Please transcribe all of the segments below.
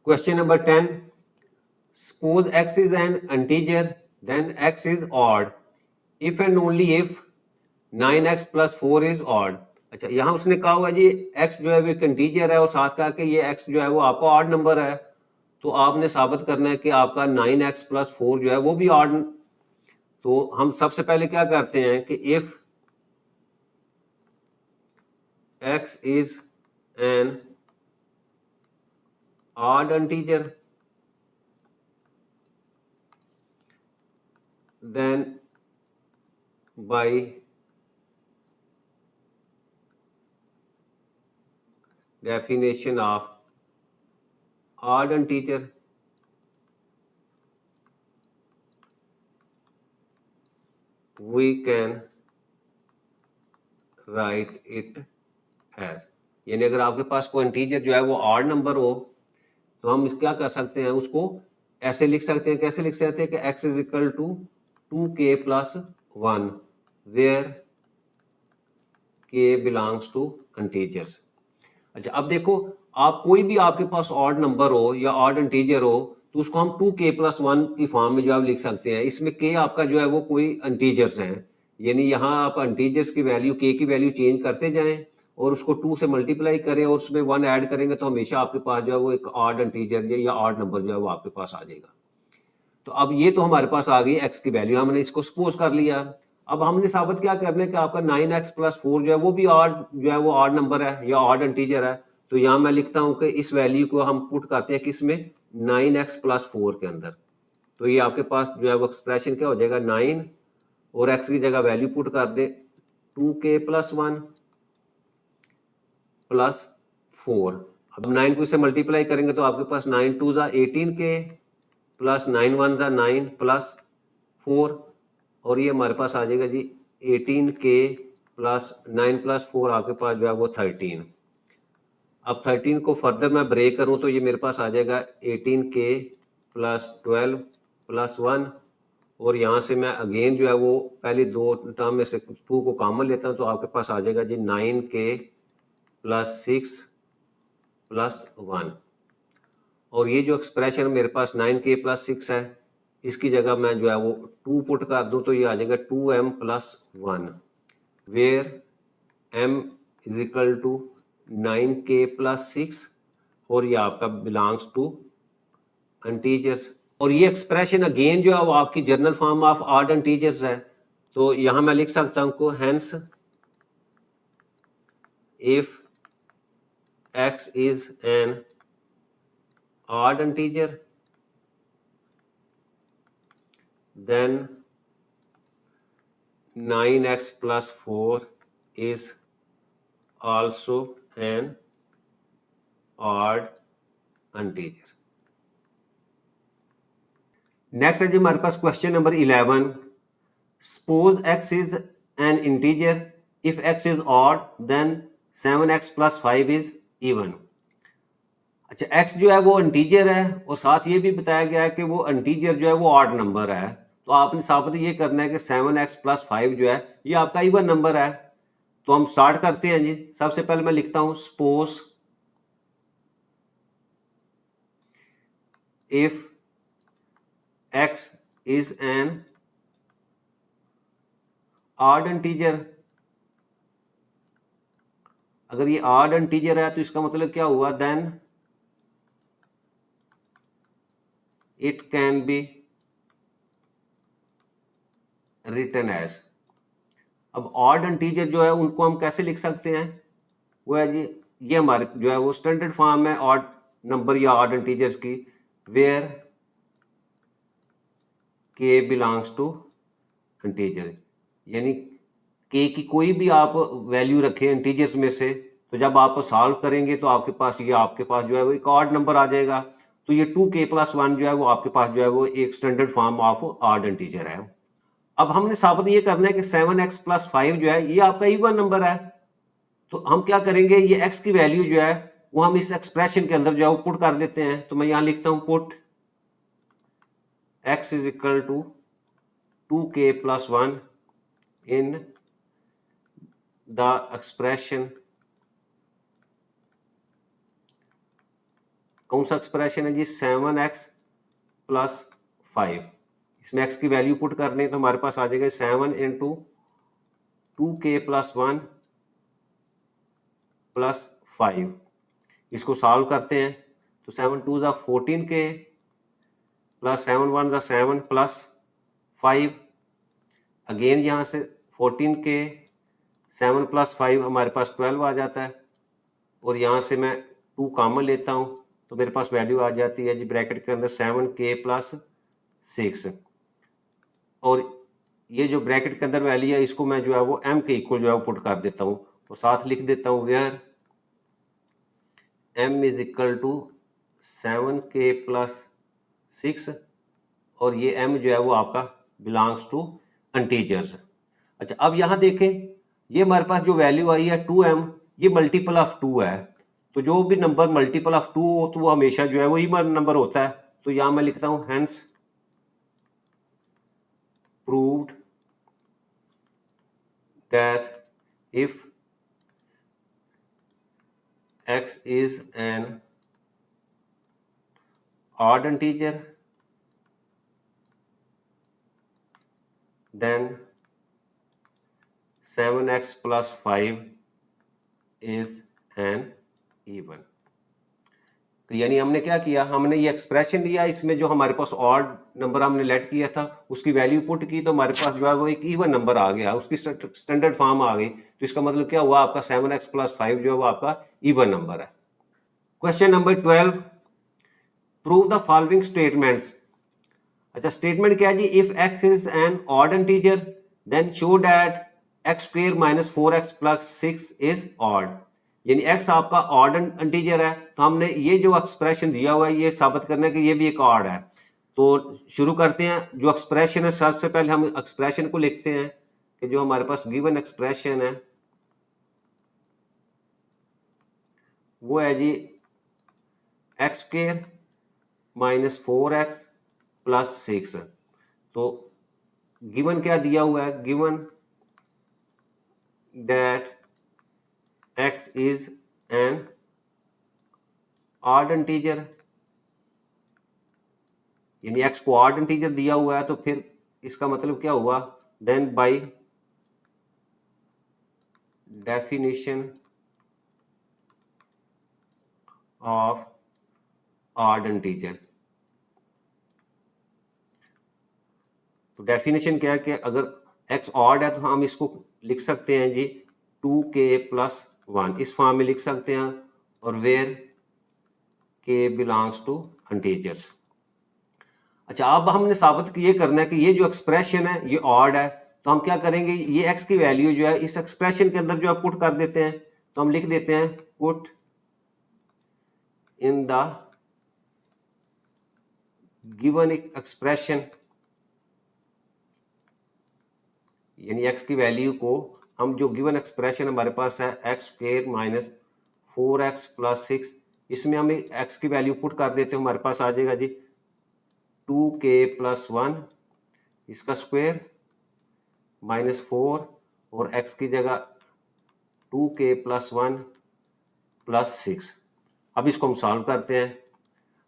Question number 10. Suppose x is an integer, then x is odd. If and only if 9x plus 4 is odd. अच्छा, यहाँ उसने कहा हुआ जी x जो है वो एक इंटीजर है और साथ कहा कि ये x जो है वो आपका ऑड नंबर है, तो आपने साबित करना है कि आपका 9x प्लस 4 जो है वो भी ऑड। तो हम सबसे पहले क्या करते हैं कि if x is an odd integer, then by definition of odd integer we can write it as, यानी अगर आपके पास कोई इंटीजर जो है वो ऑड नंबर हो तो हम क्या कर सकते हैं, उसको ऐसे लिख सकते हैं। कैसे लिख सकते हैं कि x is equal to 2k plus 1 where k belongs to integers. अच्छा, अब देखो आप कोई भी आपके पास ऑड नंबर हो या ऑड इंटीजर हो तो उसको हम 2k प्लस 1 की फॉर्म में जो आप लिख सकते हैं। इसमें k आपका जो है वो कोई इंटीजर्स हैं, यानी यहाँ आप इंटीजर्स की वैल्यू k की वैल्यू चेंज करते जाएं और उसको 2 से मल्टीप्लाई करें और उसमें 1 ऐड करेंगे तो हमेशा आपके पास जो है वो एक ऑड इंटीजर या ऑड नंबर जो है वो आपके पास आ जाएगा। तो अब ये तो हमारे पास आ गई x की वैल्यू, हमने इसको सपोज कर लिया। अब हमने साबित क्या करना है कि आपका 9x प्लस 4 जो है वो भी ऑड जो है वो ऑड नंबर है या ऑड इंटीजर है। तो यहाँ मैं लिखता हूँ कि इस वैल्यू को हम पुट करते हैं किसमें, 9x प्लस 4 के अंदर। तो ये आपके पास जो है वो एक्सप्रेशन क्या हो जाएगा, 9 और x की जगह वैल्यू पुट कर दे 2k प्लस 1 प्लस 4। अब 9 को इससे मल्टीप्लाई करेंगे तो आपके पास 9 2 ज़ा 18k प्लस 9 1 ज़ा 9 प्लस 4 और ये हमारे पास आ जाएगा जी 18k प्लस 9 प्लस 4 आपके पास जो है वो 13। अब 13 को फर्दर मैं ब्रेक करूं तो ये मेरे पास आ जाएगा 18k प्लस 12 प्लस 1 और यहाँ से मैं अगेन जो है वो पहले दो टर्म में से 2 को कॉमन लेता हूँ तो आपके पास आ जाएगा जी 9k प्लस 6 प्लस 1 और ये जो एक्सप्रेशन मेरे पास 9k प्लस 6 है इसकी जगह मैं जो है वो 2 पुट कर दूं तो ये आ जाएगा 2m plus 1 where m is equal to 9k plus 6 और ये आपका बिलोंग्स टू इंटीजर्स। और ये एक्सप्रेशन अगेन जो है वो आपकी general form of odd integers है। तो यहां मैं लिख सकता हूं को hence if x is an odd integer then 9x plus 4 is also an odd integer। Next है जी हमारे पास question number 11। Suppose x is an integer, if x is odd then 7x plus 5 is even। अच्छा, x जो है वो integer है और साथ ये भी बताया गया है कि वो इंटीजर जो है वो ऑड नंबर है। तो आपने साबित ये करना है कि 7x प्लस 5 जो है ये आपका इवन नंबर है। तो हम स्टार्ट करते हैं जी। सबसे पहले मैं लिखता हूं suppose if x is an odd integer। अगर ये ऑड इंटीजर है तो इसका मतलब क्या हुआ, then it can be written as. अब ऑड इंटीजर जो है उनको हम कैसे लिख सकते हैं, वो है जी ये हमारे जो है वो स्टैंडर्ड फॉर्म है ऑड नंबर या ऑड इंटीजर्स की, where k belongs to integer. यानी k की कोई भी आप वैल्यू रखें इंटीजर्स में से तो जब आप सॉल्व करेंगे तो आपके पास जो है वो एक ऑड नंबर आ जाएगा। तो ये 2k प्लस 1 जो है वो आपके पास जो है वो एक standard form of odd integer है। अब हमने साबित ये करना है कि 7x प्लस 5 जो है ये आपका इवन नंबर है। तो हम क्या करेंगे, ये x की वैल्यू जो है वो हम इस एक्सप्रेशन के अंदर जो है वो पुट कर देते हैं। तो मैं यहां लिखता हूं put x is equal to 2k plus 1 in the expression, कौन सा एक्सप्रेशन है जी, 7x प्लस 5। इसमें x की वैल्यू पुट करनी है तो हमारे पास आ जाएगा 7 इंटू 2k प्लस 1 प्लस 5। इसको सॉल्व करते हैं तो 7 2 ज़ा 14k प्लस 7 1 ज़ा 7 प्लस 5। अगेन यहाँ से 14k 7 प्लस 5 हमारे पास 12 आ जाता है, और यहाँ से मैं 2 कॉमन लेता हूँ तो मेरे पास वैल्यू आ जाती है जी ब्रैकेट के अंदर 7k प्लस 6। और ये जो ब्रैकेट के अंदर वैल्यू है इसको मैं जो है वो m के इक्वल जो है वो पुट कर देता हूँ, तो साथ लिख देता हूँ where m is equal to 7k plus 6, और ये m जो है वो आपका बिलोंग्स टू इंटीजर्स। अच्छा, अब यहाँ देखें ये हमारे पास जो वैल्यू आई है 2m, ये मल्टीपल ऑफ 2 है, तो जो भी नंबर मल्टीपल ऑफ 2 हो तो वो हमेशा जो है वो इवन नंबर होता है। तो यहाँ मैं लिखता हूँ hence proved that if x is an odd integer then 7x plus 5 is an even। तो यानी हमने क्या किया, हमने ये एक्सप्रेशन लिया, इसमें जो हमारे पास ऑड नंबर हमने लेट किया था उसकी वैल्यू पुट की तो हमारे पास जो है वो एक इवन नंबर आ गया, उसकी स्टैंडर्ड फॉर्म आ गई। तो इसका मतलब क्या हुआ, आपका 7x प्लस 5 जो है वो आपका इवन नंबर है। Question number 12, prove the following statements. अच्छा, स्टेटमेंट क्या है जी, if x is an odd integer then show that x square minus 4x plus 6 is odd. यानी x आपका ऑड इंटीजर है, तो हमने ये जो एक्सप्रेशन दिया हुआ है ये साबित करना है कि ये भी एक ऑड है। तो शुरू करते हैं, जो एक्सप्रेशन है सबसे पहले हम एक्सप्रेशन को लिखते हैं कि जो हमारे पास गिवन एक्सप्रेशन है वो है G x square minus 4x plus 6। तो गिवन क्या दिया हुआ है, given that x is an odd integer, यानी x को ऑड इंटीजर दिया हुआ है, तो फिर इसका मतलब क्या हुआ, then by definition of odd integer. तो डेफिनेशन क्या है कि अगर x ऑड है तो हम इसको लिख सकते हैं जी 2k प्लस 1, इस फॉर्म में लिख सकते हैं, और where k belongs to integers. अच्छा, अब हमने साबित ये करना है कि ये जो एक्सप्रेशन है ये ऑड है, तो हम क्या करेंगे, ये x की वैल्यू जो है इस एक्सप्रेशन के अंदर जो है पुट कर देते हैं। तो हम लिख देते हैं put in the given expression, यानी x की वैल्यू को हम जो गिवन एक्सप्रेशन हमारे पास है x square minus 4x plus 6, इसमें हम x की वैल्यू पुट कर देते हैं, हमारे पास आ जाएगा जी 2k प्लस 1 इसका स्क्वायर माइनस 4, और x की जगह 2k प्लस 1 प्लस 6। अब इसको हम सॉल्व करते हैं।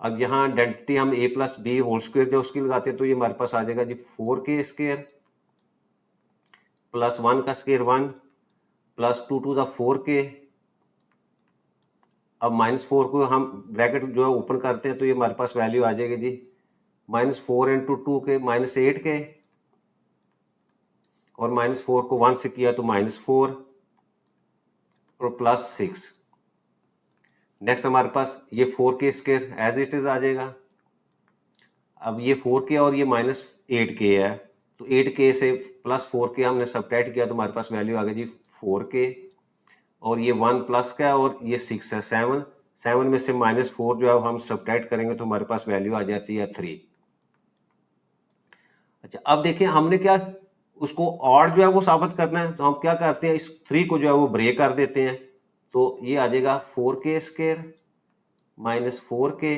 अब यहाँ आइडेंटिटी हम a plus B whole square जो उसकी लगाते हैं, तो ये हमारे पास आ जाएगा जी 4k स्क्वायर प्लस 1 का square 1 plus 2 to the 4k। अब माइनस 4 को हम ब्रैकेट जो है ओपन करते हैं तो ये हमारे पास वैल्यू आ जाएगी जी minus 4 into 2k minus 8k, और माइनस 4 को 1 से किया तो माइनस 4 और प्लस 6। नेक्स्ट हमारे पास ये 4k square as it is आ जाएगा। अब ये 4k और ये माइनस 8k है, तो 8k से प्लस 4k हमने सबट्रैक्ट किया तो हमारे पास वैल्यू आ गई जी 4k, और ये 1 प्लस का और ये 6 है 7, 7 में से माइनस 4 जो है हम सबट्रैक्ट करेंगे तो हमारे पास वैल्यू आ जाती है 3। अच्छा, अब देखिए हमने क्या उसको ऑड जो है वो साबित करना है, तो हम क्या करते हैं, इस 3 को जो है वो ब्रेक कर देते हैं, तो ये आ जाएगा 4k स्क्वायर माइनस 4k,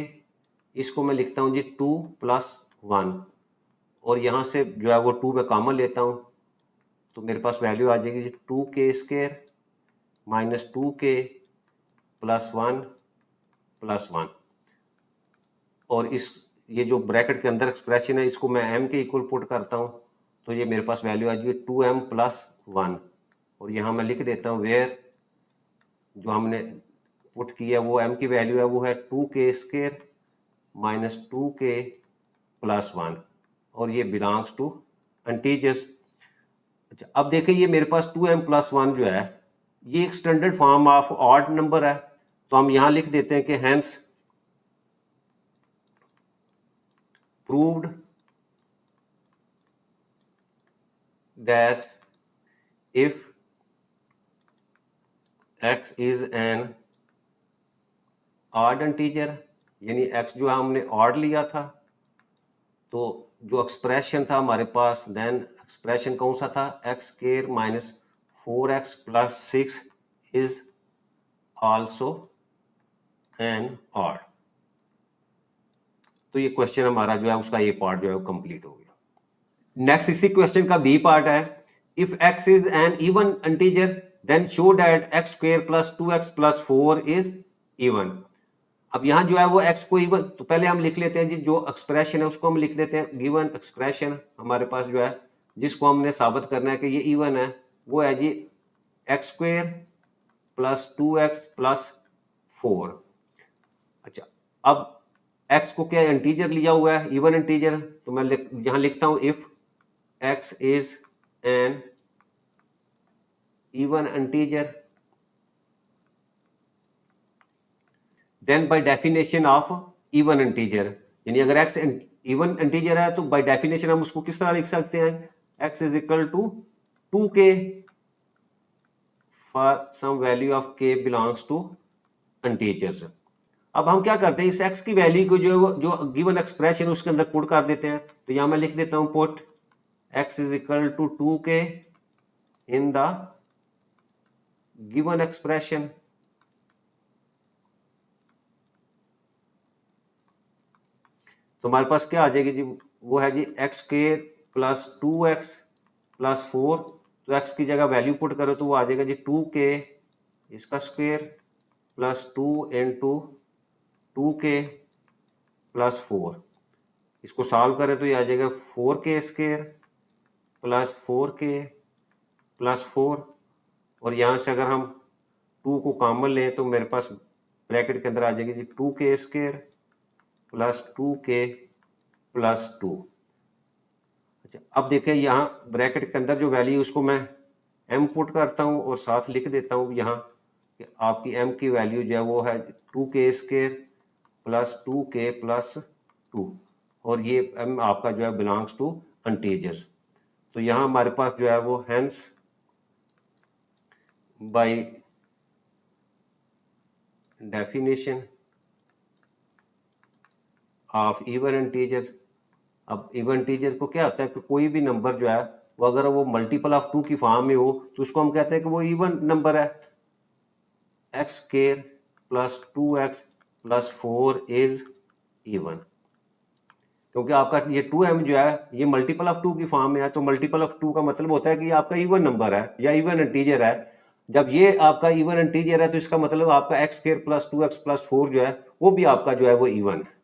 इसको मैं लिखता हूँ जी 2 प्लस 1, और यहाँ से जो है वो 2 में कॉमन लेता हूँ तो मेरे पास वैल्यू आ जाएगी जी 2k² माइनस 2k प्लस 1 और इस ये जो ब्रैकेट के अंदर एक्सप्रेशन है इसको मैं m के इक्वल पुट करता हूँ तो ये मेरे पास वैल्यू आ जाएगी 2m प्लस 1 और यहाँ मैं लिख देता हूँ वेयर जो हमने पुट किया वो m की वैल्यू है वो है 2k² माइनस 2k प्लस 1 और ये बिलोंग्स टू इंटीजर्स। अच्छा अब देखिए ये मेरे पास 2m प्लस 1 जो है ये एक standard form of odd number है तो हम यहाँ लिख देते हैं कि hence proved that if x is an odd integer यानी x जो हमने ऑड लिया था तो जो एक्सप्रेशन था हमारे पास देन एक्सप्रेशन कौन सा था x² minus 4x plus 6 is also an odd. तो ये क्वेश्चन हमारा जो है उसका ये पार्ट जो है वो कंप्लीट हो गया। नेक्स्ट इसी क्वेश्चन का बी पार्ट है if x is an even integer then show that x² plus 2x plus 4 is even. अब यहाँ जो है वो x को इवन तो पहले हम लिख लेते हैं जी जो एक्सप्रेशन है उसको हम लिख देते हैं गिवन एक्सप्रेशन हमारे पास जो है जिसको हमने साबित करना है कि ये इवन है वो है जी x² प्लस 2x प्लस 4। अच्छा अब x को क्या इंटीजर लिया हुआ है इवन इंटीजर तो मैं यहाँ लिखता हूँ if x is an even integer then by definition of even integer यानी अगर x इवन इंटीजर है तो बाय डेफिनेशन हम उसको किस तरह लिख सकते हैं x is equal to 2k for some value of k belongs to integers. अब हम क्या करते हैं इस x की वैल्यू को जो गिवन एक्सप्रेशन उसके अंदर पुट कर देते हैं तो यहां मैं लिख देता हूं put x is equal to 2k in the given expression. तो हमारे पास क्या आ जाएगी जी वो है जी x² प्लस 2x प्लस 4 तो x की जगह वैल्यू पुट करो तो वो आ जाएगा जी 2k इसका square plus 2 into 2k plus 4 इसको सॉल्व करें तो ये आ जाएगा 4k² प्लस 4k प्लस 4 और यहाँ से अगर हम 2 को कॉमन लें तो मेरे पास ब्रैकेट के अंदर आ जाएगी जी 2k² प्लस 2k प्लस 2। अच्छा अब देखिए यहाँ ब्रैकेट के अंदर जो वैल्यू उसको मैं m पुट करता हूँ और साथ लिख देता हूँ यहाँ कि आपकी m की वैल्यू जो है वो है 2k² प्लस 2k प्लस 2 और ये m आपका जो है बिलोंग्स टू इंटीजर्स। तो यहाँ हमारे पास जो है वो hence by definition of even integer. अब इवन इंटीजर को क्या होता है कि कोई भी नंबर जो है वो अगर वो मल्टीपल ऑफ 2 की फॉर्म में हो तो उसको हम कहते हैं कि वो इवन नंबर है। x² plus 2x plus 4 is even क्योंकि आपका ये 2m जो है ये मल्टीपल ऑफ 2 की फॉर्म में है तो मल्टीपल ऑफ 2 का मतलब होता है कि ये आपका इवन नंबर है या इवन इंटीजर है। जब ये आपका इवन इंटीजर है तो इसका मतलब आपका x² प्लस 2x प्लस 4 जो है वो भी आपका जो है वो इवन है।